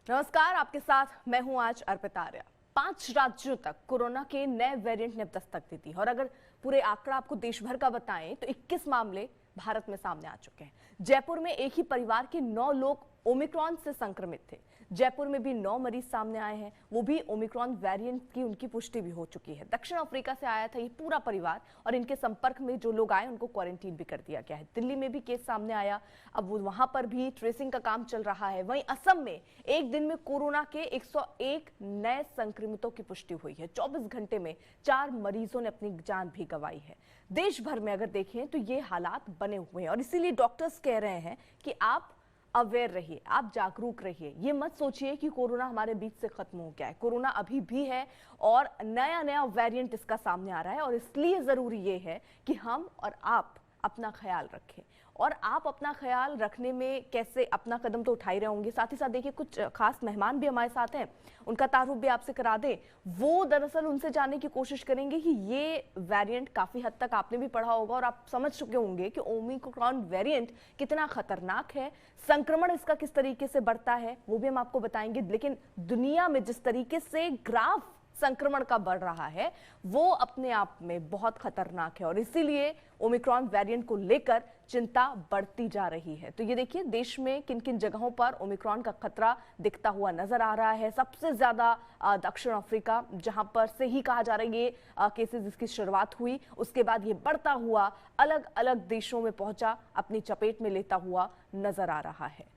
नमस्कार, आपके साथ मैं हूं आज अर्पिता आर्या। 5 राज्यों तक कोरोना के नए वेरिएंट ने दस्तक दी थी और अगर पूरे आंकड़ा आपको देश भर का बताएं तो 21 मामले भारत में सामने आ चुके हैं। जयपुर में एक ही परिवार के 9 लोग ओमिक्रॉन से संक्रमित थे। जयपुर में भी 9 मरीज सामने आए हैं, वो भी ओमिक्रॉन वेरिएंट की उनकी पुष्टि भी हो चुकी है। दक्षिण अफ्रीका से आया था ये पूरा परिवार और इनके संपर्क में जो लोग आए उनको क्वारंटीन भी कर दिया गया है। दिल्ली में भी केस सामने आया, अब वहां पर भी ट्रेसिंग का काम चल रहा है। वहीं असम में एक दिन में कोरोना के 101 नए संक्रमितों की पुष्टि हुई है। 24 घंटे में 4 मरीजों ने अपनी जान भी गंवाई है। देश भर में अगर देखें तो ये हालात बने हुए हैं और इसीलिए डॉक्टर्स कह रहे हैं कि आप अवेयर रहिए, आप जागरूक रहिए। ये मत सोचिए कि कोरोना हमारे बीच से खत्म हो गया है। कोरोना अभी भी है और नया नया वेरिएंट इसका सामने आ रहा है और इसलिए जरूरी ये है कि हम और आप अपना ख्याल रखें। और आप अपना ख्याल रखने में कैसे अपना कदम तो उठा ही रहे होंगे, साथ ही साथ देखिए कुछ खास मेहमान भी हमारे साथ हैं, उनका तारुफ भी आपसे करा दें। वो दरअसल उनसे जानने की कोशिश करेंगे कि ये वेरिएंट काफी हद तक आपने भी पढ़ा होगा और आप समझ चुके होंगे कि ओमिक्रॉन वेरिएंट कितना खतरनाक है, संक्रमण इसका किस तरीके से बढ़ता है वो भी हम आपको बताएंगे। लेकिन दुनिया में जिस तरीके से ग्राफ संक्रमण का बढ़ रहा है वो अपने आप में बहुत खतरनाक है और इसीलिए ओमिक्रॉन वेरिएंट को लेकर चिंता बढ़ती जा रही है। तो ये देखिए देश में किन किन जगहों पर ओमिक्रॉन का खतरा दिखता हुआ नजर आ रहा है। सबसे ज्यादा दक्षिण अफ्रीका, जहां पर से ही कहा जा रहा है ये केसेस इसकी शुरुआत हुई, उसके बाद ये बढ़ता हुआ अलग अलग देशों में पहुंचा, अपनी चपेट में लेता हुआ नजर आ रहा है।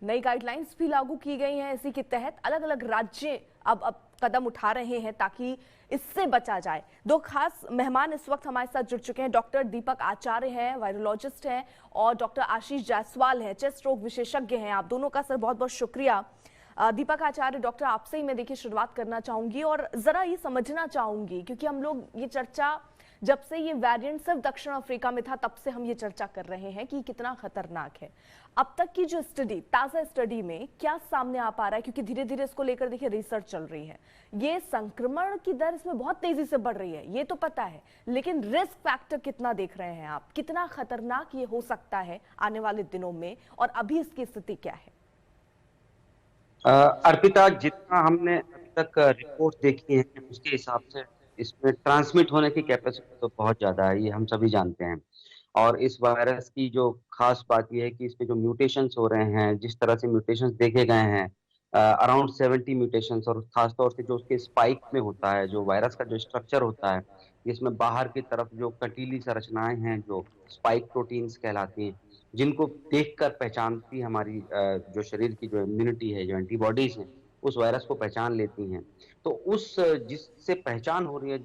नई गाइडलाइंस भी लागू की गई हैं। इसी के तहत अलग अलग राज्य अब कदम उठा रहे हैं ताकि इससे बचा जाए। दो खास मेहमान इस वक्त हमारे साथ जुड़ चुके हैं। डॉक्टर दीपक आचार्य हैं, वायरोलॉजिस्ट हैं, और डॉक्टर आशीष जायसवाल हैं, चेस्ट रोग विशेषज्ञ हैं। आप दोनों का सर बहुत बहुत शुक्रिया। दीपक आचार्य, डॉक्टर आपसे ही मैं देखिए शुरुआत करना चाहूंगी और जरा ये समझना चाहूंगी क्योंकि हम लोग ये चर्चा जब से ये वेरिएंट सिर्फ दक्षिण अफ्रीका में था तब से हम ये चर्चा कर रहे हैं कि कितना खतरनाक है। अब तक की जो स्टडी, ताजा स्टडी में क्या सामने आ पा रहा है, क्योंकि धीरे धीरे इसको लेकर देखिए रिसर्च चल रही है। ये संक्रमण की दर इसमें बहुत तेजी से बढ़ रही है, ये तो पता है, लेकिन रिस्क फैक्टर कितना देख रहे हैं आप, कितना खतरनाक ये हो सकता है आने वाले दिनों में, और अभी इसकी स्थिति क्या है? अर्पिता, जितना हमने अभी तक रिपोर्ट देखी है उसके हिसाब से इसमें ट्रांसमिट होने की कैपेसिटी तो बहुत ज्यादा है, ये हम सभी जानते हैं। और इस वायरस की जो खास बात यह है कि इसमें जो म्यूटेशंस हो रहे हैं, जिस तरह से म्यूटेशंस देखे गए हैं, अराउंड 70 म्यूटेशंस, और खासतौर से जो उसके स्पाइक में होता है, जो वायरस का जो स्ट्रक्चर होता है, इसमें बाहर की तरफ जो कटीली संरचनाएं हैं जो स्पाइक प्रोटीन्स कहलाती हैं, जिनको देखकर पहचानती हमारी जो शरीर की जो इम्यूनिटी है, जो एंटीबॉडीज हैं, उस वायरस को पहचान लेती हैं। तो उस जिससे पहचान हो रही है,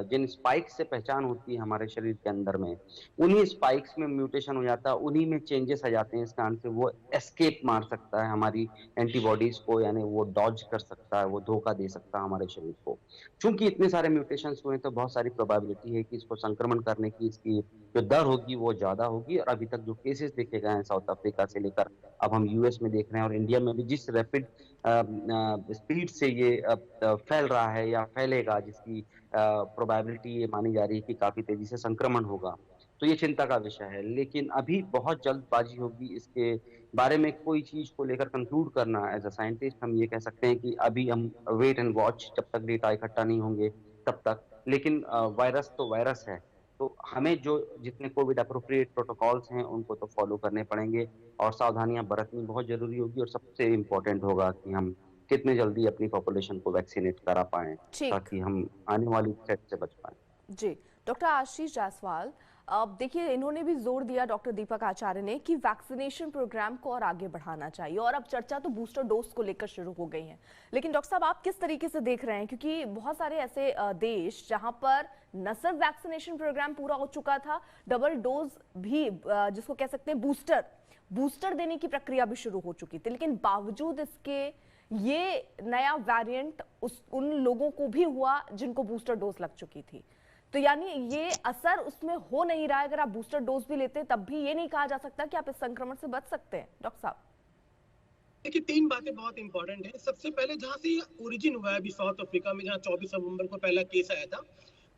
जिन स्पाइक्स से पहचान होती है हमारे शरीर के अंदर में, उन्हीं स्पाइक्स में म्यूटेशन हो जाता है, उन्हीं में चेंजेस आ जाते हैं। इस कारण से वो एस्केप मार सकता है हमारी एंटीबॉडीज को, यानी वो डॉज कर सकता है, वो धोखा दे सकता है हमारे शरीर को। चूंकि इतने सारे म्यूटेशंस हुए तो बहुत सारी प्रोबेबिलिटी है कि इसको संक्रमण करने की इसकी जो दर होगी वो ज्यादा होगी। और अभी तक जो केसेस देखे गए हैं साउथ अफ्रीका से लेकर अब हम यूएस में देख रहे हैं, और इंडिया में भी जिस रैपिड स्पीड से ये फैल रहा है या फैलेगा, जिसकी प्रोबेबिलिटी ये मानी जा रही है कि काफी तेजी से संक्रमण होगा, तो ये चिंता का विषय है। लेकिन अभी बहुत जल्दबाजी होगी इसके बारे में कोई चीज को लेकर कंक्लूड करना। एज अ साइंटिस्ट हम ये कह सकते हैं कि अभी हम वेट एंड वॉच, जब तक डेटा इकट्ठा नहीं होंगे तब तक। लेकिन वायरस तो वायरस है, तो हमें जो जितने कोविड अप्रोप्रिएट प्रोटोकॉल्स हैं उनको तो फॉलो करने पड़ेंगे, और सावधानियां बरतनी बहुत जरूरी होगी। और सबसे इम्पोर्टेंट होगा कि हम कितने जल्दी अपनी पॉपुलेशन को वैक्सीनेट करा पाएं, ठीक। ताकि हम आने वाली थ्रेट से बच पाएं। जी, डॉक्टर आशीष जायसवाल, अब देखिए इन्होंने भी जोर दिया, डॉक्टर दीपक आचार्य ने, कि वैक्सीनेशन प्रोग्राम को और आगे बढ़ाना चाहिए, और अब चर्चा तो बूस्टर डोज को लेकर शुरू हो गई है। लेकिन डॉक्टर साहब, आप किस तरीके से देख रहे हैं, क्योंकि बहुत सारे ऐसे देश जहां पर न सिर्फ वैक्सीनेशन प्रोग्राम पूरा हो चुका था, डबल डोज भी, जिसको कह सकते हैं बूस्टर देने की प्रक्रिया भी शुरू हो चुकी थी, लेकिन बावजूद इसके ये नया वेरिएंट उन लोगों को भी हुआ जिनको बूस्टर डोज लग चुकी थी। तो यानी ये असर उसमें हो नहीं रहा है। अगर आप बूस्टर डोज भी लेते हैं तब भी ये नहीं कहा जा सकता कि आप इस संक्रमण से बच सकते हैं। डॉक्टर साहब, देखिए, 3 बातें बहुत इंपॉर्टेंट है। सबसे पहले जहां से ओरिजिन हुआ है अभी साउथ अफ्रीका में, जहां 24 नवंबर को पहला केस आया था,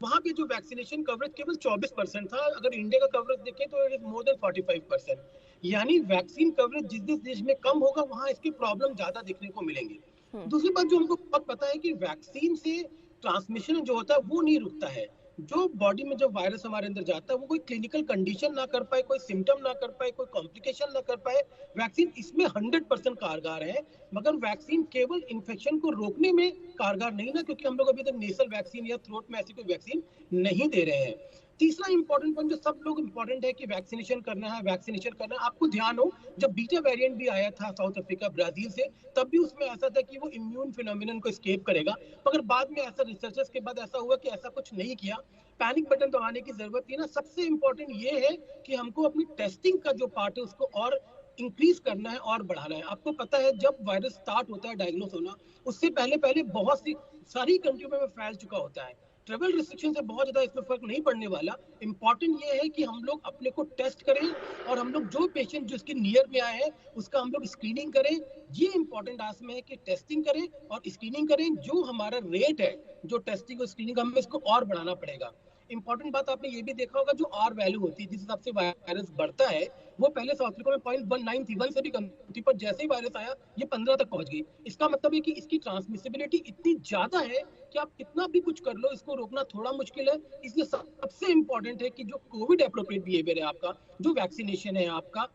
वहां पे जो वैक्सीनेशन कवरेज केवल 24% था। अगर इंडिया का कवरेज देखें तो इट इज मोर देन 45%। यानी वैक्सीन कवरेज जिस जिस देश में कम होगा वहां इसकी प्रॉब्लम ज्यादा देखने को मिलेंगी। हम्म। दूसरी बात जो हमको बहुत पता है कि वैक्सीन से ट्रांसमिशन जो होता है वो नहीं रुकता है। जो बॉडी में जब वायरस हमारे अंदर जाता है वो कोई क्लिनिकल कंडीशन ना कर पाए, कोई सिम्टम ना कर पाए, कोई कॉम्प्लिकेशन ना कर पाए, वैक्सीन इसमें 100% कारगर है। मगर वैक्सीन केवल इन्फेक्शन को रोकने में कारगर नहीं ना, क्योंकि हम लोग अभी तक नेसल वैक्सीन या थ्रोट में ऐसी कोई वैक्सीन नहीं दे रहे हैं। तीसरा इंपॉर्टेंट पॉइंट जो सब लोग इंपॉर्टेंट है कि वैक्सीनेशन करना है, वैक्सीनेशन करना है। आपको ध्यान हो जब बीटा वेरिएंट भी आया था साउथ अफ्रीका ब्राजील से, तब भी उसमें ऐसा था कि वो इम्यून फिनोमिनन को एस्केप करेगा। मगर बाद में ऐसा रिसर्चर्स के बाद ऐसा हुआ कि ऐसा कुछ नहीं किया। पैनिक बटन दबाने की जरूरत थी ना। सबसे इंपॉर्टेंट ये है कि हमको अपनी टेस्टिंग का जो पार्ट है उसको और इंक्रीज करना है और बढ़ाना है। आपको पता है जब वायरस स्टार्ट होता है डायग्नोस होना, उससे पहले पहले बहुत सी सारी कंट्रियों में फैल चुका होता है। ट्रेवल रिस्ट्रिक्शन से बहुत ज्यादा इसमें फर्क नहीं पड़ने वाला। इंपॉर्टेंट ये है कि हम लोग अपने को टेस्ट करें और हम लोग जो पेशेंट जो इसके नियर में आए हैं उसका हम लोग स्क्रीनिंग करें। ये इंपॉर्टेंट आज में है कि टेस्टिंग करें और स्क्रीनिंग करें। जो हमारा रेट है जो टेस्टिंग और स्क्रीनिंग, हमें इसको और बढ़ाना पड़ेगा। इंपॉर्टेंट बात आपने ये भी देखा होगा, जो आर वैल्यू होती है जिस हिसाब से वायरस बढ़ता है, वो पहले साउथ अफ्रीका में 0.19 थी, 1 से भी कम थी, पर जैसे ही वायरस आया ये 15 तक पहुंच गई। इसका मतलब है कि इसकी ट्रांसमिसिबिलिटी इतनी ज्यादा है कि आप कितना भी कुछ कर लो इसको रोकना थोड़ा मुश्किल है। इसलिए सबसे इंपॉर्टेंट है कि जो कोविड एप्रोप्रिएट बिहेवियर है आपका, जो वैक्सीनेशन है आपका,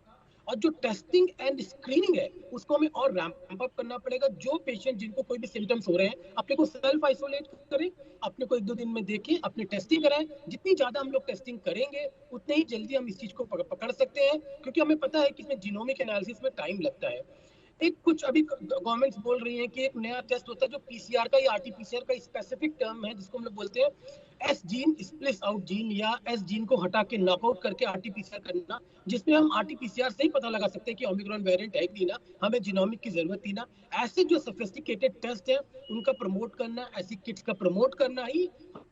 और जो टेस्टिंग एंड स्क्रीनिंग है उसको हमें और रैंप अप करना पड़ेगा। जो पेशेंट जिनको कोई भी सिम्टम्स हो रहे हैं अपने को सेल्फ आइसोलेट करें, अपने को 1-2 दिन में देखें, अपनी टेस्टिंग कराएं। जितनी ज्यादा हम लोग टेस्टिंग करेंगे उतने ही जल्दी हम इस चीज को पकड़ सकते हैं, क्योंकि हमें पता है कि इसमें जीनोमिक एनालिसिस में टाइम लगता है। एक कुछ अभी गवर्नमेंट बोल रही है कि एक नया टेस्ट होता है जो पीसीआर का या आरटीपीसीआर का स्पेसिफिक टर्म है, जिसको हम लोग बोलते हैं एस जीन स्प्लिस आउट जीन, या एस जीन को हटा के नॉकआउट करके आरटीपीसीआर करना, जिसमें हम आरटीपीसीआर से ही पता लगा सकते हैं कि ओमिक्रॉन वेरिएंट है कि ना, हमें जीनोमिक की जरूरत थी ना। ऐसे जो सोफिस्टिकेटेड टेस्ट है उनका प्रमोट करना, ऐसी किट्स का प्रमोट करना ही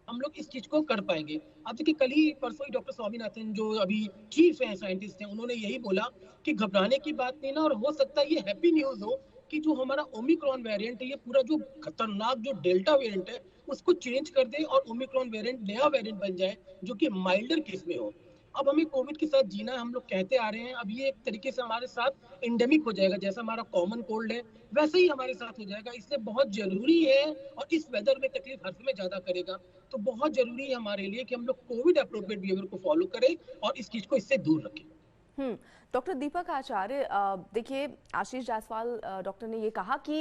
हम लोग इस चीज को कर पाएंगे। अब देखिए कल ही परसों ही डॉक्टर स्वामीनाथन जो अभी चीफ है साइंटिस्ट हैं, उन्होंने यही बोला कि घबराने की बात नहीं ना, और हो सकता है ये हैप्पी न्यूज हो कि जो हमारा ओमिक्रॉन वेरिएंट है ये पूरा जो खतरनाक जो डेल्टा वेरिएंट है उसको चेंज कर दे और ओमिक्रॉन वेरिएंट नया वेरिएंट बन जाए जो कि माइल्डर केस में हो। अब हमें कोविड के साथ जीना है, हम लोग कहते आ रहे हैं। अब ये एक तरीके से हमारे साथ एंडेमिक हो जाएगा, जैसा हमारा कॉमन कोल्ड है वैसे ही हमारे साथ हो जाएगा। इसलिए बहुत जरूरी है, और इस वेदर में तकलीफ हर समय ज्यादा करेगा, तो बहुत जरूरी है हमारे लिए कि हम लोग कोविड अप्रोप्रिएट बिहेवियर को फॉलो करें और इस चीज को इससे दूर रखें। डॉक्टर दीपक आचार्य, देखिए आशीष जायसवाल डॉक्टर ने ये कहा कि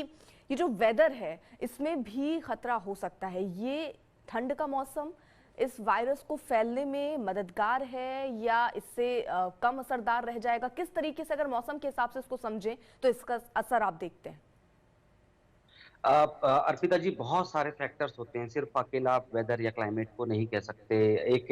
ये जो वेदर है इसमें भी खतरा हो सकता है। ये ठंड का मौसम इस वायरस को फैलने में मददगार है या इससे कम असरदार रह जाएगा? किस तरीके से अगर मौसम के हिसाब से इसको समझें तो इसका असर आप देखते हैं? अर्पिता जी, बहुत सारे फैक्टर्स होते हैं, सिर्फ अकेला आप वेदर या क्लाइमेट को नहीं कह सकते। एक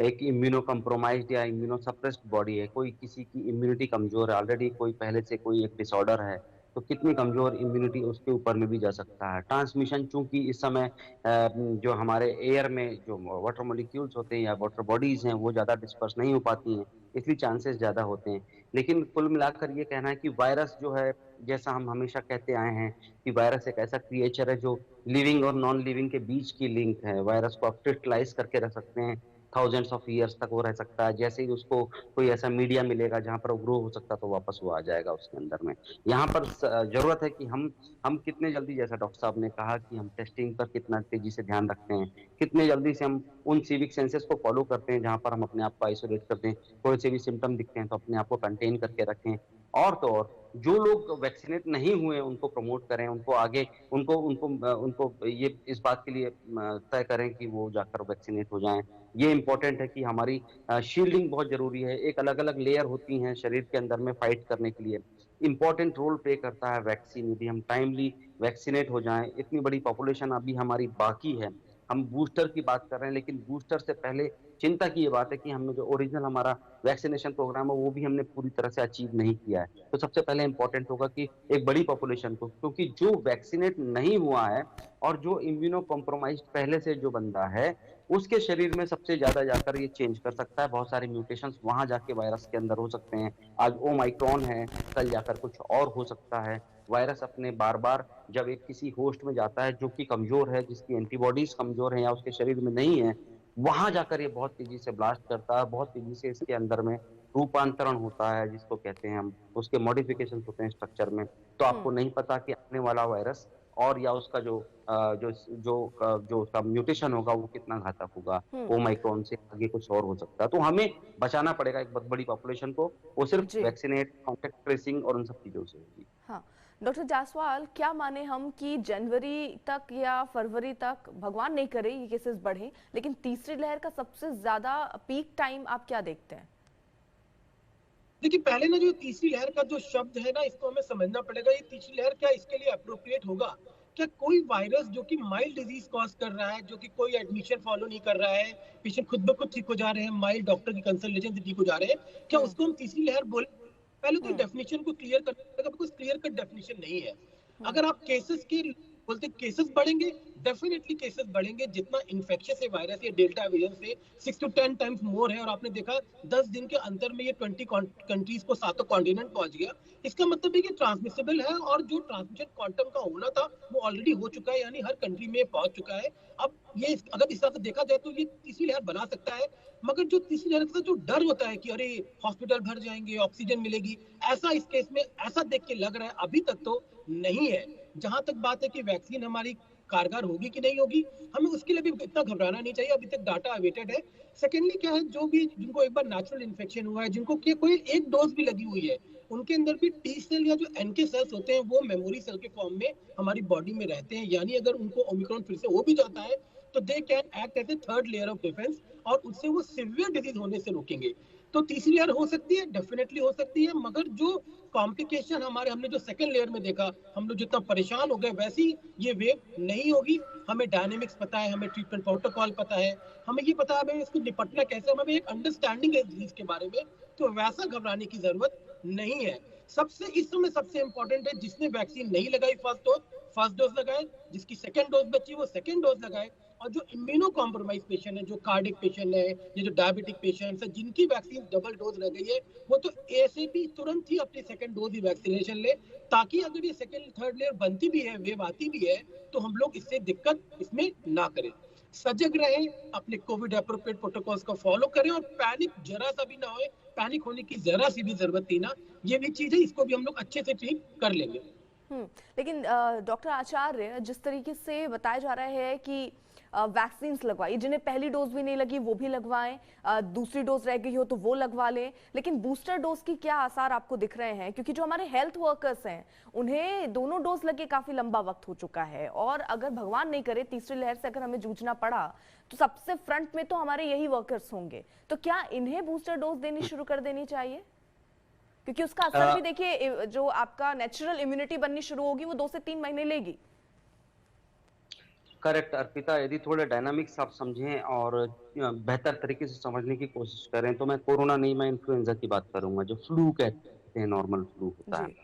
एक इम्यूनो कम्प्रोमाइज्ड या इम्यूनो सप्रेस्ड बॉडी है, कोई किसी की इम्यूनिटी कमजोर है, ऑलरेडी कोई पहले से कोई एक डिसऑर्डर है, तो कितनी कमजोर इम्यूनिटी उसके ऊपर में भी जा सकता है। ट्रांसमिशन चूंकि इस समय जो हमारे एयर में जो वाटर मॉलिक्यूल्स होते हैं या वाटर बॉडीज हैं वो ज्यादा डिस्पर्स नहीं हो पाती हैं, इसलिए चांसेस ज्यादा होते हैं। लेकिन कुल मिलाकर ये कहना है कि वायरस जो है, जैसा हम हमेशा कहते आए हैं कि वायरस एक ऐसा क्रिएचर है जो लिविंग और नॉन लिविंग के बीच की लिंक है। वायरस को आप क्रिस्टलाइज करके रख सकते हैं, थाउजेंड्स ऑफ ईयर्स तक वो रह सकता है। जैसे ही उसको कोई ऐसा मीडिया मिलेगा जहां पर वो ग्रो हो सकता है तो वापस वो आ जाएगा उसके अंदर में। यहाँ पर जरूरत है कि हम कितने जल्दी, जैसा डॉक्टर साहब ने कहा, कि हम टेस्टिंग पर कितना तेजी से ध्यान रखते हैं, कितने जल्दी से हम उन सिविक सेंसेस को फॉलो करते हैं जहां पर हम अपने आप को आइसोलेट करते हैं। कोई से भी सिम्टम दिखते हैं तो अपने आप को कंटेन करके रखें। और तो और जो लोग वैक्सीनेट नहीं हुए उनको प्रमोट करें, उनको आगे उनको उनको उनको ये इस बात के लिए तय करें कि वो जाकर वैक्सीनेट हो जाएं। ये इंपॉर्टेंट है कि हमारी शील्डिंग बहुत जरूरी है। एक अलग अलग लेयर होती हैं शरीर के अंदर में फाइट करने के लिए। इंपॉर्टेंट रोल प्ले करता है वैक्सीन। यदि हम टाइमली वैक्सीनेट हो जाएं, इतनी बड़ी पॉपुलेशन अभी हमारी बाकी है, हम बूस्टर की बात कर रहे हैं, लेकिन बूस्टर से पहले चिंता की ये बात है कि हमने जो ओरिजिनल हमारा वैक्सीनेशन प्रोग्राम है वो भी हमने पूरी तरह से अचीव नहीं किया है। तो सबसे पहले इंपॉर्टेंट होगा कि एक बड़ी पॉपुलेशन को, क्योंकि जो वैक्सीनेट नहीं हुआ है और जो इम्यूनो कॉम्प्रोमाइज्ड पहले से जो बंदा है उसके शरीर में सबसे ज्यादा जाकर ये चेंज कर सकता है। बहुत सारे म्यूटेशंस वहां जाके वायरस के अंदर हो सकते हैं। आज ओमाइक्रॉन है, कल जाकर कुछ और हो सकता है। वायरस अपने बार बार जब एक किसी होस्ट में जाता है जो कि कमजोर है, जिसकी एंटीबॉडीज कमजोर है या उसके शरीर में नहीं है, वहां जाकर ये बहुत तेजी से ब्लास्ट करता है, बहुत तेजी से इसके अंदर में रूपांतरण होता है जिसको कहते हैं हम, उसके मॉडिफिकेशन होते हैं स्ट्रक्चर में। तो आपको नहीं पता कि आने वाला वायरस और या उसका जो उसका म्यूटेशन होगा वो कितना घातक होगा, हम्म। ओमाइक्रॉन से आगे कुछ और हो सकता है। तो हमें बचाना पड़ेगा एक बहुत बड़ी पॉपुलेशन को, वो सिर्फ जी। वैक्सीनेट, कॉन्टेक्ट ट्रेसिंग और उन सब चीजों से होगी। हाँ, डॉक्टर जायसवाल, क्या माने हम कि जनवरी तक या फरवरी तक, भगवान नहीं करे ये केसेस बढ़े, लेकिन तीसरी लहर का सबसे ज्यादा पीक टाइम आप क्या देखते हैं? देखिए, पहले ना जो तीसरी लहर का जो शब्द है ना, इसको हमें समझना पड़ेगा। ये तीसरी लहर क्या इसके लिए अप्रोप्रिएट होगा? क्या कोई वायरस जो कि माइल्ड डिजीज कॉज कर रहा है, जो कि कोई एडमिशन फॉलो नहीं कर रहा है, पेशेंट खुद ब खुद ठीक हो जा रहे हैं, माइल्ड डॉक्टर की कंसल्टेशन से ठीक हो जा रहे हैं, क्या हम्म। उसको हम तीसरी लहर बोले? पहले तो हम्म। डेफिनेशन को क्लियर करना पड़ेगा, बिकॉज क्लियर कट डेफिनेशन नहीं है। हम्म। अगर आप केसेस के बोलते केसेस बढ़ेंगे, डेफिनेटली केसेस बढ़ेंगे। जितना इन्फेक्शियस है वायरस, ये डेल्टा वेरिएंट से 6 to 10 टाइम्स मोर है, और आपने देखा 10 दिन के अंतर में ये 20 कंट्रीज को, सातों कॉन्टिनेंट पहुंच गया। इसका मतलब है कि ट्रांसमिसेबल है, और जो ट्रांसमिशन क्वांटम का होना था वो ऑलरेडी हो चुका है, यानी हर कंट्री में पहुंच चुका है। अब ये अगर इस तरह से देखा जाए तो ये तीसरी लहर बना सकता है। मगर जो तीसरी लहर का जो डर होता है कि अरे हॉस्पिटल भर जाएंगे, ऑक्सीजन मिलेगी, ऐसा इस केस में ऐसा देख के लग रहा है अभी तक तो नहीं है। जहां तक बात है कि वैक्सीन हमारी कारगर होगी कि नहीं होगी, हमें उसके लिए भी इतना घबराना नहीं चाहिए। अभी तक डाटा अवेटेड है। सेकेंडली क्या है, जो भी जिनको एक बार नेचुरल इन्फेक्शन हुआ है, जिनको कोई एक डोज भी लगी हुई है, उनके अंदर भी टी सेल या जो एनके सेल्स होते हैं वो मेमोरी सेल के फॉर्म में हमारी बॉडी में रहते हैं। यानी अगर उनको ओमिक्रॉन फिर से हो भी जाता है तो they can act as a third layer of defence, और उससे वो सिवियर डिजीज होने से रोकेंगे। तो तीसरी लेयर हो सकती है, डेफिनेटली हो सकती है। मगर जो कॉम्प्लिकेशन हमने जो सेकंड लेयर में देखा, हम लोग जितना परेशान हो गए, वैसी ये वेव नहीं होगी। हमें डायनेमिक्स पता है, हमें ट्रीटमेंट प्रोटोकॉल पता है, हमें ये पता है हमें इसको निपटना कैसे, हमें एक अंडरस्टैंडिंग है डिजीज के बारे में। तो वैसा घबराने की जरूरत नहीं है। सबसे इस समय सबसे इंपॉर्टेंट है, जिसने वैक्सीन नहीं लगाई फर्स्ट डोज लगाए, जिसकी सेकंड डोज बची वो सेकंड डोज लगाए, और जो इम्यूनो कॉम्प्रोमाइज पेशेंट है, जो कार्डिक पेशेंट है, ये जो डायबिटिक पेशेंट्स है, जिनकी वैक्सीन डबल डोज लग गई है, वो तो ऐसे भी तुरंत ही अपनी सेकंड डोज ही वैक्सीनेशन ले, ताकि अगर ये सेकंड थर्ड लेयर बनती भी है, वेव आती भी है, तो हम लोग इससे दिक्कत इसमें ना करें। सजग रहें, अपने कोविड अप्रोप्रिएट प्रोटोकॉल्स को फॉलो करें, और पैनिक जरा सा भी ना होए। पैनिक होने की जरा सी भी जरूरत नहीं ना। ये भी चीज है, इसको भी हम लोग अच्छे से ठीक कर लेंगे। लेकिन डॉक्टर आचार्य, जिस तरीके से बताया जा रहा है कि वैक्सीन लगवाइए, जिन्हें पहली डोज भी नहीं लगी वो भी लगवाएं, दूसरी डोज रह गई हो तो वो लगवा लें, लेकिन बूस्टर डोज की क्या आसार आपको दिख रहे हैं? क्योंकि जो हमारे हेल्थ वर्कर्स हैं उन्हें दोनों डोज लगे काफी लंबा वक्त हो चुका है, और अगर भगवान नहीं करे तीसरी लहर से अगर हमें जूझना पड़ा तो सबसे फ्रंट में तो हमारे यही वर्कर्स होंगे। तो क्या इन्हें बूस्टर डोज देनी शुरू कर देनी चाहिए? क्योंकि उसका असर भी देखिए, जो आपका नेचुरल इम्यूनिटी बननी शुरू होगी वो 2 से 3 महीने लेगी। करेक्ट अर्पिता, यदि थोड़े डायनामिक्स आप समझें और बेहतर तरीके से समझने की कोशिश करें, तो मैं कोरोना नहीं, मैं इन्फ्लुएंजा की बात करूंगा, जो फ्लू कहते हैं, नॉर्मल फ्लू होता है। जी।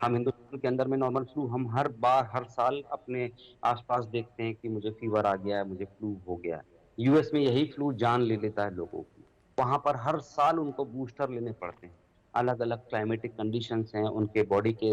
हम हिंदुस्तान के अंदर में नॉर्मल फ्लू हम हर बार हर साल अपने आसपास देखते हैं कि मुझे फीवर आ गया है, मुझे फ्लू हो गया है। यूएस में यही फ्लू जान ले लेता है लोगों की। वहां पर हर साल उनको बूस्टर लेने पड़ते हैं। अलग अलग क्लाइमेटिक कंडीशंस हैं, उनके बॉडी के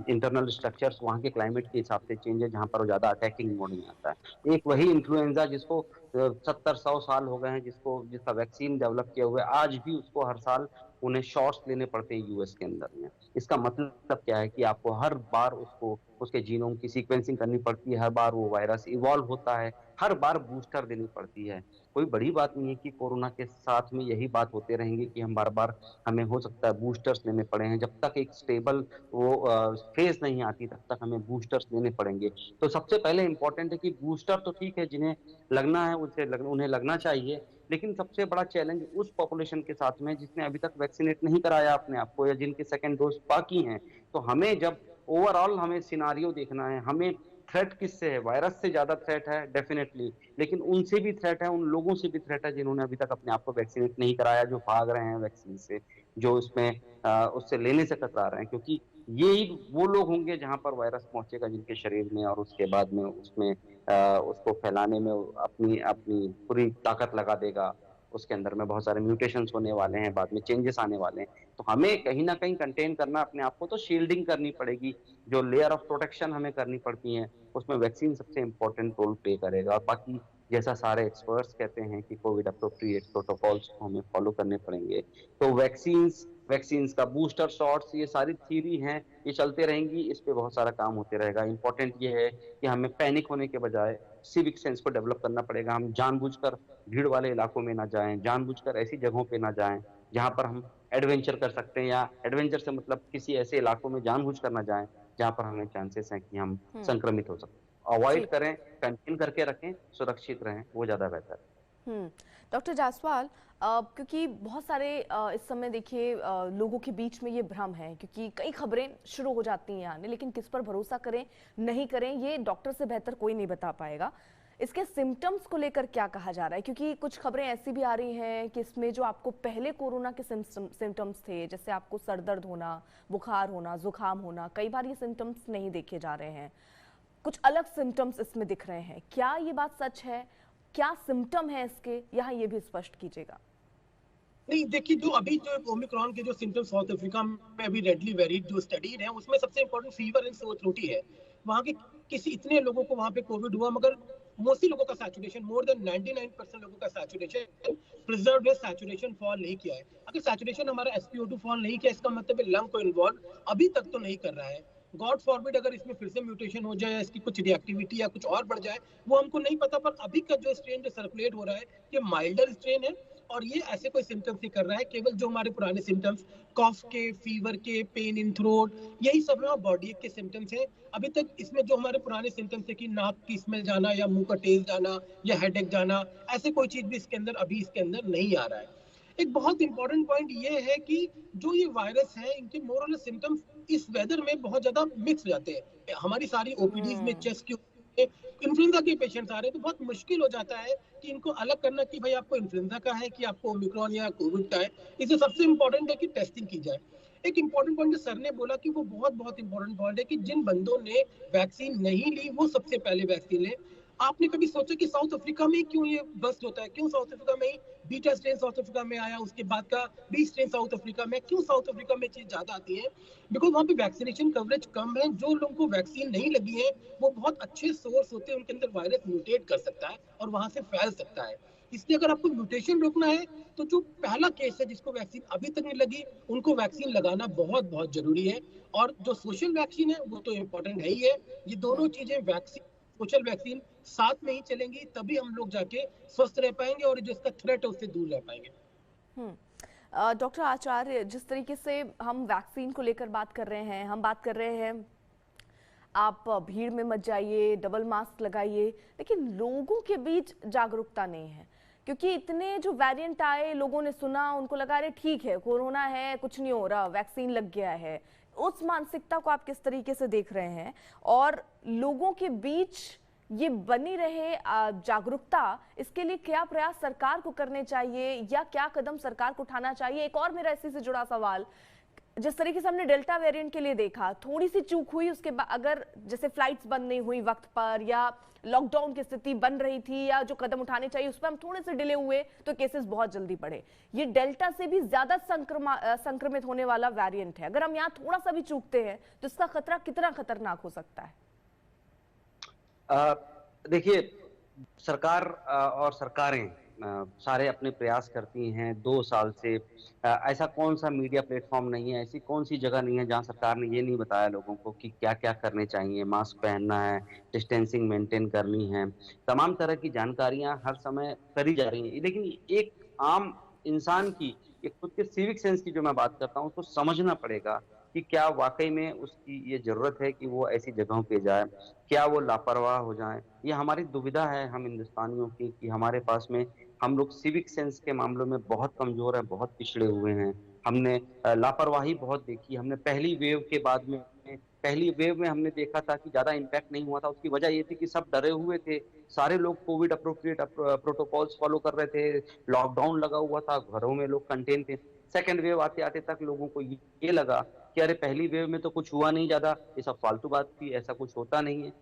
इंटरनल स्ट्रक्चर्स वहाँ के क्लाइमेट के हिसाब से चेंज है, जहाँ पर वो ज्यादा अटैकिंग मोड में आता है। एक वही इन्फ्लुएंजा जिसको 70-100 साल हो गए हैं, जिसका वैक्सीन डेवलप किया हुआ है, आज भी उसको हर साल उन्हें शॉट्स लेने पड़ते हैं यूएस के अंदर में। इसका मतलब क्या है कि आपको हर बार उसको उसके जीनोम की सीक्वेंसिंग करनी पड़ती है, हर बार वो वायरस इवॉल्व होता है, हर बार बूस्टर देनी पड़ती है। कोई बड़ी बात नहीं है कि कोरोना के साथ में यही बात होते रहेंगे कि हम बार बार हमें हो सकता है बूस्टर्स लेने पड़े हैं। जब तक एक स्टेबल वो फेज नहीं आती तब तक हमें बूस्टर्स लेने पड़ेंगे। तो सबसे पहले इंपॉर्टेंट है कि बूस्टर तो ठीक है, जिन्हें लगना है उन्हें लगना चाहिए, लेकिन सबसे बड़ा चैलेंज उस पॉपुलेशन के साथ में जिसने अभी तक वैक्सीनेट नहीं कराया अपने आप को, या जिनके सेकेंड डोज बाकी हैं। तो हमें जब ओवरऑल हमें सिनारियो देखना है, हमें थ्रेट किससे है? वायरस से ज्यादा थ्रेट है डेफिनेटली, लेकिन उनसे भी थ्रेट है, उन लोगों से भी थ्रेट है जिन्होंने अभी तक अपने आप को वैक्सीनेट नहीं कराया, जो भाग रहे हैं वैक्सीन से, जो उसमें उससे लेने से कतरा रहे हैं। क्योंकि यही वो लोग होंगे जहां पर वायरस पहुंचेगा जिनके शरीर में, और उसके बाद में उसमें उसको फैलाने में अपनी अपनी पूरी ताकत लगा देगा। उसके अंदर में बहुत सारे म्यूटेशंस होने वाले हैं, बाद में चेंजेस आने वाले हैं। तो हमें कहीं ना कहीं कंटेन करना अपने आप को, तो शील्डिंग करनी पड़ेगी, जो लेयर ऑफ प्रोटेक्शन हमें करनी पड़ती है, उसमें वैक्सीन सबसे इंपॉर्टेंट रोल प्ले करेगा। और बाकी जैसा सारे एक्सपर्ट्स कहते हैं कि कोविड अप्रोप्रिएट प्रोटोकॉल्स को हमें फॉलो करने पड़ेंगे। तो वैक्सीन्स का बूस्टर शॉट्स, ये सारी थ्योरी हैं, ये चलते रहेंगी, इस पे बहुत सारा काम होते रहेगा। इंपॉर्टेंट ये है कि हमें पैनिक होने के बजाय सिविक सेंस को डेवलप करना पड़ेगा। हम जानबूझकर भीड़ वाले इलाकों में ना जाएं, जानबूझकर ऐसी जगहों पे ना जाएं जहां पर हम एडवेंचर कर सकते हैं, या एडवेंचर से मतलब किसी ऐसे इलाकों में जानबूझकर ना जाएं जहां पर हमें चांसेस हैं कि हम संक्रमित हो सकते हैं। जी। अवॉइड करें, कंटेन करके रखें, सुरक्षित रहें, वो ज्यादा बेहतर है। डॉक्टर जायसवाल, क्योंकि बहुत सारे इस समय देखिए लोगों के बीच में ये भ्रम है, क्योंकि कई खबरें शुरू हो जाती हैं आने, लेकिन किस पर भरोसा करें नहीं करें ये डॉक्टर से बेहतर कोई नहीं बता पाएगा। इसके सिम्टम्स को लेकर क्या कहा जा रहा है, क्योंकि कुछ खबरें ऐसी भी आ रही हैं कि इसमें जो आपको पहले कोरोना के सिम्टम्स थे, जैसे आपको सर दर्द होना, बुखार होना, जुकाम होना, कई बार ये सिम्टम्स नहीं देखे जा रहे हैं, कुछ अलग सिम्टम्स इसमें दिख रहे हैं। क्या ये बात सच है? क्या सिम्टम है इसके, यहाँ ये भी स्पष्ट कीजिएगा। नहीं, देखिए, जो अभी जो ओमिक्रॉन के जो सिम्टम्स साउथ अफ्रीका में अभी रेडली वेरिड जो स्टडीड है, उसमें सबसे important fever and sore throat ही है। वहाँ के किसी इतने लोगों को वहाँ पे कोविड हुआ, मगर मोस्टली लोगों का सैचुरेशन, मोर देन 99% लोगों का सैचुरेशन प्रिजर्व्ड है, सैचुरेशन फॉल नहीं किया है। अगर सैचुरेशन हमारा SpO2 फॉल नहीं किया, इसका मतलब है लंग को इन्वॉल्व अभी तक तो नहीं कर रहा है। गॉड फॉरबिड अगर इसमें फिर से म्यूटेशन हो जाए, इसकी कुछ रिएक्टिविटी या कुछ और बढ़ जाए, वो हमको नहीं पता। पर अभी का जो स्ट्रेन जो सर्कुलेट हो रहा है, ये माइल्डर स्ट्रेन है, और ये ऐसे कोई सिम्टम्स नहीं कर रहा है। केवल जो हमारे पुराने सिम्टम्स, कॉफ के, फीवर के, पेन इन थ्रोट, यही सब है, बॉडी के सिम्टम्स हैं। अभी तक इसमें जो हमारे पुराने सिम्टम्स है कि नाक की स्मेल जाना या मुंह का टेस्ट जाना या हेडेक जाना, ऐसे कोई चीज भी इसके अंदर नहीं आ रहा है। एक बहुत इंपॉर्टेंट पॉइंट ये है कि जो ये वायरस है, इनके मोरल सिम्टम्स इस वेदर में बहुत ज्यादा मिक्स हो जाते हैं। हमारी सारी OPDs में चेस्ट की इन्फ्लुएंजा के पेशेंट्स आ रहे हैं, तो बहुत मुश्किल हो जाता है कि इनको अलग करना कि भाई आपको इन्फ्लुएंजा का है कि आपको ओमिक्रॉन या कोविड का है। इससे सबसे इंपॉर्टेंट है कि टेस्टिंग की जाए। एक इंपॉर्टेंट पॉइंट जो सर ने बोला कि वो बहुत बहुत इंपॉर्टेंट पॉइंट है कि जिन बंदों ने वैक्सीन नहीं ली, वो सबसे पहले वैक्सीन ले। आपने कभी सोचा कि साउथ अफ्रीका में क्यों ये बस्ट होता है? क्यों साउथ अफ्रीका में ही बीटा स्ट्रेन साउथ अफ्रीका में आया, उसके बाद का बी स्ट्रेन साउथ अफ्रीका में? क्यों साउथ अफ्रीका में चीज ज्यादा आती है? बिकॉज वहाँ पे वैक्सीनेशन कवरेज कम है। जो लोगों को वैक्सीन नहीं लगी है, वो बहुत अच्छे सोर्स होते हैं, उनके अंदर वायरस म्यूटेट कर सकता है और वहां से फैल सकता है। इसलिए अगर आपको म्यूटेशन रोकना है, तो जो पहला केस है जिसको वैक्सीन अभी तक नहीं लगी, उनको वैक्सीन लगाना बहुत बहुत जरूरी है। और जो सोशल वैक्सीन है, वो तो इम्पोर्टेंट है ही है। ये दोनों चीजें, वैक्सीन, सोशल वैक्सीन, साथ में ही चलेंगी, तभी हम लोग जाके स्वस्थ रह पाएंगे और जिसका थ्रेट है उससे दूर रह पाएंगे। डॉक्टर आचार्य, जिस तरीके से हम वैक्सीन को लेकर बात कर रहे हैं, हम बात कर रहे हैं आप भीड़ में मत जाइए, डबल मास्क लगाइए, लेकिन लोगों के बीच जागरूकता नहीं है, क्योंकि इतने जो वेरिएंट आए, लोगों ने सुना, उनको लगा अरे ठीक है, कोरोना है, कुछ नहीं हो रहा, वैक्सीन लग गया है। उस मानसिकता को आप किस तरीके से देख रहे हैं, और लोगों के बीच ये बनी रहे जागरूकता, इसके लिए क्या प्रयास सरकार को करने चाहिए या क्या कदम सरकार को उठाना चाहिए? एक और मेरा इसी से जुड़ा सवाल, जिस तरीके से हमने डेल्टा वेरिएंट के लिए देखा, थोड़ी सी चूक हुई उसके बाद, अगर जैसे फ्लाइट्स बंद नहीं हुई वक्त पर, या लॉकडाउन की स्थिति बन रही थी, या जो कदम उठाने चाहिए उस पर हम थोड़े से डिले हुए, तो केसेस बहुत जल्दी बढ़े। ये डेल्टा से भी ज्यादा संक्रमित होने वाला वेरिएंट है। अगर हम यहाँ थोड़ा सा भी चूकते हैं तो इसका खतरा कितना खतरनाक हो सकता है? देखिए, सरकार और सरकारें सारे अपने प्रयास करती हैं 2 साल से। ऐसा कौन सा मीडिया प्लेटफॉर्म नहीं है, ऐसी कौन सी जगह नहीं है जहां सरकार ने ये नहीं बताया लोगों को कि क्या क्या करने चाहिए। मास्क पहनना है, डिस्टेंसिंग मेंटेन करनी है, तमाम तरह की जानकारियां हर समय करी जा रही हैं। लेकिन एक आम इंसान की, एक खुद के सिविक सेंस की जो मैं बात करता हूँ, उसको समझना पड़ेगा कि क्या वाकई में उसकी ये जरूरत है कि वो ऐसी जगहों पे जाए, क्या वो लापरवाह हो जाए। ये हमारी दुविधा है हम हिंदुस्तानियों की, कि हमारे पास में, हम लोग सिविक सेंस के मामलों में बहुत कमजोर है, बहुत पिछड़े हुए हैं। हमने लापरवाही बहुत देखी। हमने पहली वेव के बाद में, पहली वेव में हमने देखा था कि ज्यादा इम्पैक्ट नहीं हुआ था। उसकी वजह ये थी कि सब डरे हुए थे, सारे लोग कोविड अप्रोप्रिएट प्रोटोकॉल्स फॉलो कर रहे थे, लॉकडाउन लगा हुआ था, घरों में लोग कंटेन थे। सेकेंड वेव आते आते तक लोगों को ये लगा कि अरे पहली वेव में तो कुछ हुआ नहीं ज्यादा, ये सब फालतू बात थी, ऐसा कुछ होता नहीं है,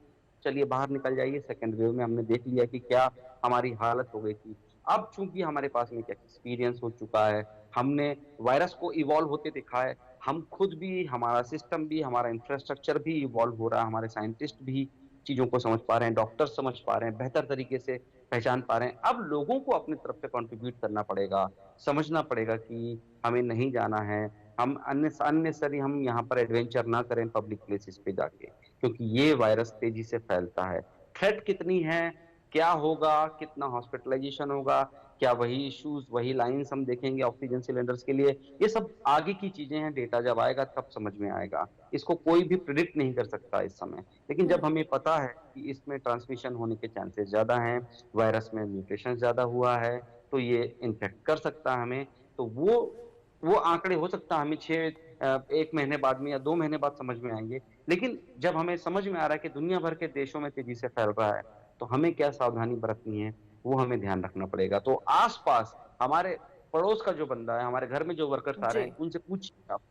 चलिए बाहर निकल जाइए। सेकेंड वेव में हमने देख लिया कि क्या हमारी हालत हो गई थी। अब चूंकि हमारे पास में एक्सपीरियंस हो चुका है, हमने वायरस को इवॉल्व होते देखा है, हम खुद भी, हमारा सिस्टम भी, हमारा इंफ्रास्ट्रक्चर भी इवॉल्व हो रहा है, हमारे साइंटिस्ट भी चीजों को समझ पा रहे हैं, डॉक्टर समझ पा रहे हैं, बेहतर तरीके से पहचान पा रहे हैं। अब लोगों को अपनी तरफ से कंट्रीब्यूट करना पड़ेगा, समझना पड़ेगा कि हमें नहीं जाना है, हम अननेसेसरी हम यहाँ पर एडवेंचर ना करें पब्लिक प्लेसेस पे जाके, क्योंकि ये वायरस तेजी से फैलता है। थ्रेट कितनी है, क्या होगा, कितना हॉस्पिटलाइजेशन होगा, क्या वही इश्यूज, वही लाइंस हम देखेंगे ऑक्सीजन सिलेंडर्स के लिए, ये सब आगे की चीजें हैं। डेटा जब आएगा तब समझ में आएगा, इसको कोई भी प्रिडिक्ट नहीं कर सकता इस समय। लेकिन जब हमें पता है कि इसमें ट्रांसमिशन होने के चांसेस ज्यादा हैं, वायरस में म्यूटेशन ज्यादा हुआ है, तो ये इन्फेक्ट कर सकता है हमें, तो वो आंकड़े हो सकता है हमें 1 महीने बाद में या 2 महीने बाद समझ में आएंगे। लेकिन जब हमें समझ में आ रहा है कि दुनिया भर के देशों में तेजी से फैल रहा है, तो हमें क्या सावधानी बरतनी है, वो हमें ध्यान रखना पड़ेगा। तो आसपास हमारे पड़ोस का जो बंदा है, हमारे घर में जो वर्कर्स आ रहे जी। हैं, उनसे पूछिए आप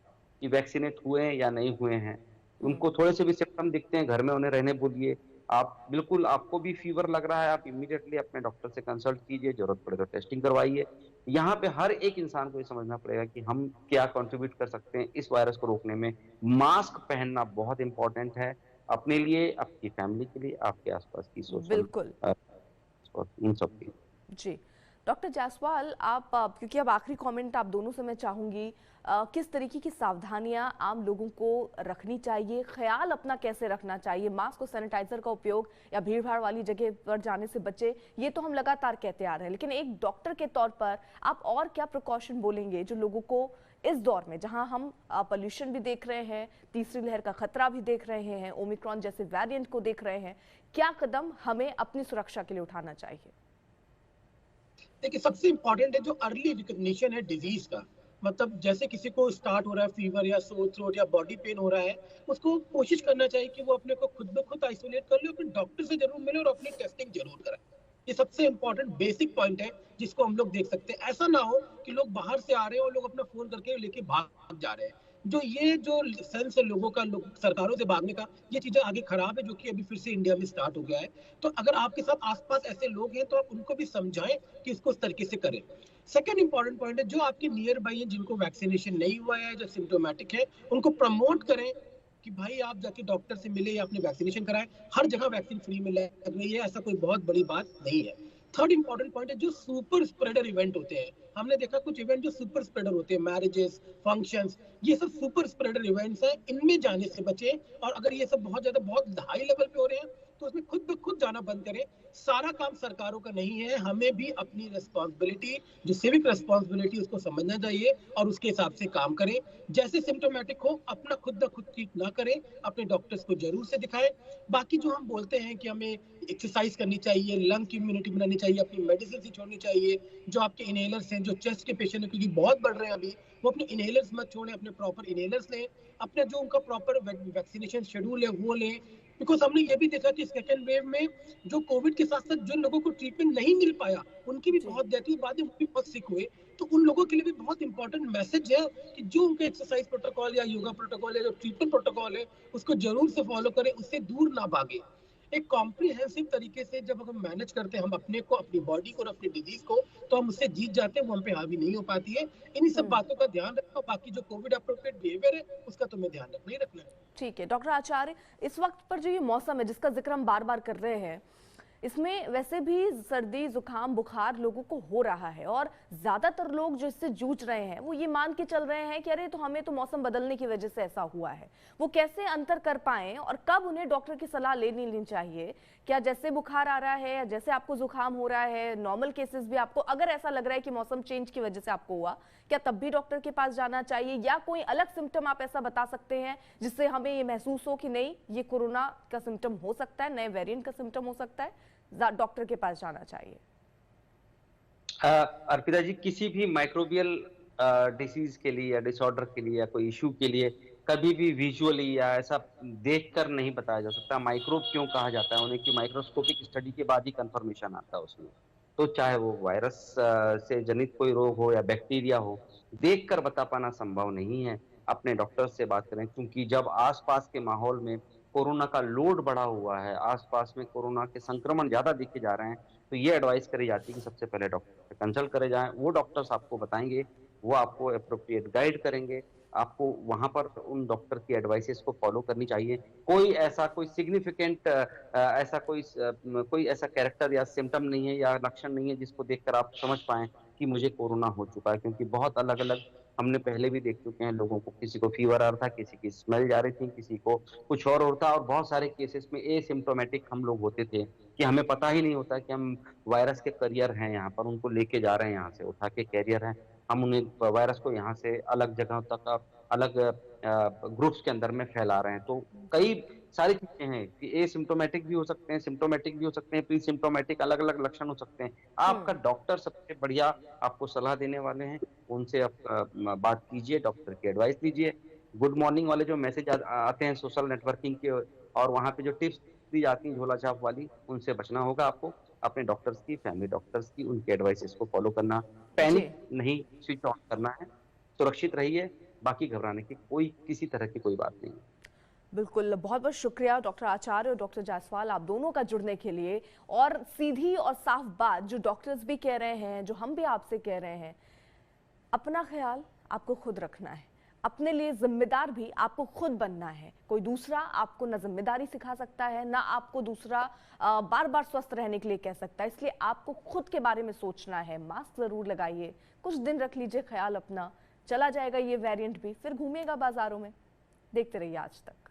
कि वैक्सीनेट हुए हैं या नहीं हुए हैं। हम्म। उनको थोड़े से भी सिम्टम दिखते हैं, घर में उन्हें रहने बोलिए। आप बिल्कुल, आपको भी फीवर लग रहा है, आप इमीडिएटली अपने डॉक्टर से कंसल्ट कीजिए, जरूरत पड़े तो टेस्टिंग करवाइए। यहाँ पे हर एक इंसान को ये समझना पड़ेगा कि हम क्या कंट्रीब्यूट कर सकते हैं इस वायरस को रोकने में। मास्क पहनना बहुत इंपॉर्टेंट है, अपने लिए, आपकी फैमिली के लिए, आपके आसपास की सोशल, बिल्कुल। इन सब की। जी। डॉक्टर जायसवाल, आप क्योंकि अब आखिरी कमेंट आप दोनों से मैं चाहूंगी, किस तरीके की सावधानियां आम लोगों को रखनी चाहिए, ख्याल अपना कैसे रखना चाहिए, मास्क और सैनिटाइजर का उपयोग या भीड़ भाड़ वाली जगह पर जाने से बचे, ये तो हम लगातार कहते आ रहे हैं, लेकिन एक डॉक्टर के तौर पर आप और क्या प्रिकॉशन बोलेंगे जो लोगों को इस दौर में, जहां हम पोल्यूशन भी देख रहे हैं, तीसरी लहर का खतरा भी देख रहे हैं, ओमिक्रॉन जैसे वेरिएंट को देख रहे हैं, क्या कदम हमें अपनी सुरक्षा के लिए उठाना चाहिए? देखिए, सबसे इंपॉर्टेंट है जो अर्ली रिकग्निशन है डिजीज का। मतलब जैसे किसी को स्टार्ट हो रहा है फीवर या सोर थ्रोट या बॉडी पेन हो रहा है, उसको कोशिश करना चाहिए कि वो अपने को खुद ब खुद आइसोलेट कर ले, अपने डॉक्टर से जरूर मिले और अपनी टेस्टिंग जरूर कराए। ये सबसे इंपॉर्टेंट बेसिक पॉइंट है जिसको हम लोग देख सकते हैं। ऐसा ना हो कि लोग बाहर से आ रहे हैं और लोग अपना फोन करके लेके भाग जा रहे हैं। जो सेंस है लोगों का, सरकारों से भागने का, ये चीजें आगे खराब है, जो कि अभी फिर से इंडिया में स्टार्ट हो गया है। तो अगर आपके साथ आसपास ऐसे लोग हैं तो आप उनको भी समझाएं कि इसको इस तरीके से करें। सेकेंड इंपॉर्टेंट पॉइंट है, जो आपके नियर बाई है जिनको वैक्सीनेशन नहीं हुआ है, जो सिम्टोमेटिक है, उनको प्रमोट करें कि भाई आप जाके डॉक्टर से मिले या अपने वैक्सीनेशन कराएं। हर जगह वैक्सीन फ्री में लग रही है, ऐसा कोई बहुत बड़ी बात नहीं है। थर्ड इंपॉर्टेंट पॉइंट है, जो सुपर स्प्रेडर इवेंट होते हैं, हमने देखा कुछ इवेंट जो सुपर स्प्रेडर होते हैं, मैरिजेस, फंक्शंस, ये सब सुपर स्प्रेडर इवेंट्स हैं, इनमें जाने से बचें। और अगर ये सब बहुत ज्यादा बहुत हाई लेवल पे हो रहे हैं तो उसमें खुद ब खुद जाना बंद करें। सारा काम सरकारों का नहीं है, हमें भी अपनी रिस्पॉन्सिबिलिटी, जो सिविक रिस्पॉन्सिबिलिटी, उसको समझना चाहिए और उसके हिसाब से काम करें। जैसे सिम्टोमेटिक हो, अपना खुद ब खुद ठीक ना करें, अपने डॉक्टर्स को जरूर से दिखाएं। बाकी जो हम बोलते हैं कि हमें एक्सरसाइज करनी चाहिए, लंग की इम्यूनिटी बनानी चाहिए, अपनी मेडिसिन ही छोड़नी चाहिए, जो आपके इनहेलर्स हैं, जो चेस्ट के पेशेंट हैं क्योंकि बहुत बढ़ रहे हैं अभी, वो अपने इनहेलर्स मत छोड़ें, अपने प्रॉपर इनहेलर्स लें, अपने जो उनका प्रॉपर वैक्सीनेशन शेड्यूल है वो लें। बिकॉज हमने ये भी देखा कि सेकेंड वेव में जो कोविड के साथ साथ जो लोगों को ट्रीटमेंट नहीं मिल पाया, उनकी भी जी। बहुत डेथ हुई, बाद में वो भी बहुत सिक हुए। तो उन लोगों के लिए भी बहुत इंपॉर्टेंट मैसेज है कि जो उनके एक्सरसाइज प्रोटोकॉल या योगा प्रोटोकॉल या जो ट्रीटमेंट प्रोटोकॉल है, उसको जरूर से फॉलो करें, उससे दूर ना भागे। एक कॉम्प्रिहेंसिव तरीके से जब हम मैनेज करते हैं हम अपने को, अपनी बॉडी को और अपनी डिजीज को, तो हम उससे जीत जाते हैं, वो हम पे हावी नहीं हो पाती है। इन्हीं सब बातों का ध्यान रखो। बाकी जो कोविड अप्रोप्रिएट बिहेवियर है उसका तुम्हें ध्यान रखना ही रखना है। ठीक है डॉक्टर आचार्य, इस वक्त पर जो ये मौसम है जिसका जिक्र हम बार बार कर रहे हैं, इसमें वैसे भी सर्दी जुकाम बुखार लोगों को हो रहा है और ज्यादातर लोग जो इससे जूझ रहे हैं वो ये मान के चल रहे हैं कि अरे तो हमें तो मौसम बदलने की वजह से ऐसा हुआ है। वो कैसे अंतर कर पाएं और कब उन्हें डॉक्टर की सलाह लेनी चाहिए? क्या जैसे बुखार आ रहा है या जैसे आपको जुकाम हो रहा है, नॉर्मल केसेस भी आपको अगर ऐसा लग रहा है कि मौसम चेंज की वजह से आपको हुआ, क्या तब भी डॉक्टर के पास जाना चाहिए, या कोई अलग सिम्टम आप ऐसा बता सकते हैं जिससे हमें ये महसूस हो कि नहीं ये कोरोना का सिम्टम हो सकता है, नए वेरिएंट का सिम्टम हो सकता है, डॉक्टर के पास जाना चाहिए? अर्पिता जी, किसी भी माइक्रोबियल डिसीज के लिए या डिसऑर्डर के लिए या कोई इशू के लिए कभी भी विजुअली या ऐसा देखकर नहीं बताया जा सकता। माइक्रोब क्यों कहा जाता है उन्हें, कि माइक्रोस्कोपिक स्टडी के बाद ही कंफर्मेशन आता है उसमें। तो चाहे वो वायरस से जनित कोई रोग हो या बैक्टीरिया हो, देखकर बता पाना संभव नहीं है। अपने डॉक्टर से बात करें, क्योंकि जब आसपास के माहौल में कोरोना का लोड बढ़ा हुआ है, आसपास में कोरोना के संक्रमण ज्यादा दिखे जा रहे हैं, तो ये एडवाइस करी जाती है कि सबसे पहले डॉक्टर से कंसल्ट करे जाएं। वो डॉक्टर्स आपको बताएंगे, वो आपको अप्रोप्रिएट गाइड करेंगे। आपको वहां पर उन डॉक्टर की एडवाइसेस को फॉलो करनी चाहिए। कोई सिग्निफिकेंट कोई ऐसा कैरेक्टर या सिम्टम नहीं है या लक्षण नहीं है जिसको देखकर आप समझ पाएं कि मुझे कोरोना हो चुका है, क्योंकि बहुत अलग अलग हमने पहले भी देख चुके हैं लोगों को। किसी को फीवर आ रहा था, किसी की स्मेल जा रही थी, किसी को कुछ और होता, और बहुत सारे केसेस में एसिम्टोमेटिक हम लोग होते थे कि हमें पता ही नहीं होता कि हम वायरस के करियर हैं, यहाँ पर उनको लेके जा रहे हैं, यहाँ से उठा के कैरियर हैं, हम उन्हें वायरस को यहाँ से अलग जगह तक, अलग ग्रुप्स के अंदर में फैला रहे हैं। तो कई सारी चीजें हैं कि एसिम्टोमेटिक भी हो सकते हैं, सिम्टोमेटिक भी हो सकते हैं, प्री सिम्टोमेटिक, अलग अलग लक्षण हो सकते हैं। आपका डॉक्टर सबसे बढ़िया आपको सलाह देने वाले हैं, उनसे आप बात कीजिए, डॉक्टर की एडवाइस लीजिए। गुड मॉर्निंग वाले जो मैसेज आते हैं सोशल नेटवर्किंग के, और वहां पे जो टिप्स दी जाती हैं झोला छाप वाली, उनसे बचना होगा आपको। अपने डॉक्टर्स की, फैमिली डॉक्टर्स की, उनके एडवाइसेस को फॉलो करना, जी, पैनिक नहीं स्विच ऑन करना है, सुरक्षित रहिए, बाकी घबराने की किसी तरह की कोई बात नहीं है। बिल्कुल। बहुत बहुत शुक्रिया डॉक्टर आचार्य और डॉक्टर जायसवाल, आप दोनों का जुड़ने के लिए। और सीधी और साफ बात जो डॉक्टर्स भी कह रहे हैं, जो हम भी आपसे कह रहे हैं, अपना ख्याल आपको खुद रखना है, अपने लिए जिम्मेदार भी आपको खुद बनना है। कोई दूसरा आपको ना जिम्मेदारी सिखा सकता है, ना आपको दूसरा बार बार स्वस्थ रहने के लिए कह सकता है। इसलिए आपको खुद के बारे में सोचना है। मास्क जरूर लगाइए, कुछ दिन रख लीजिए ख्याल अपना, चला जाएगा ये वेरिएंट भी, फिर घूमिएगा बाजारों में। देखते रहिए आज तक।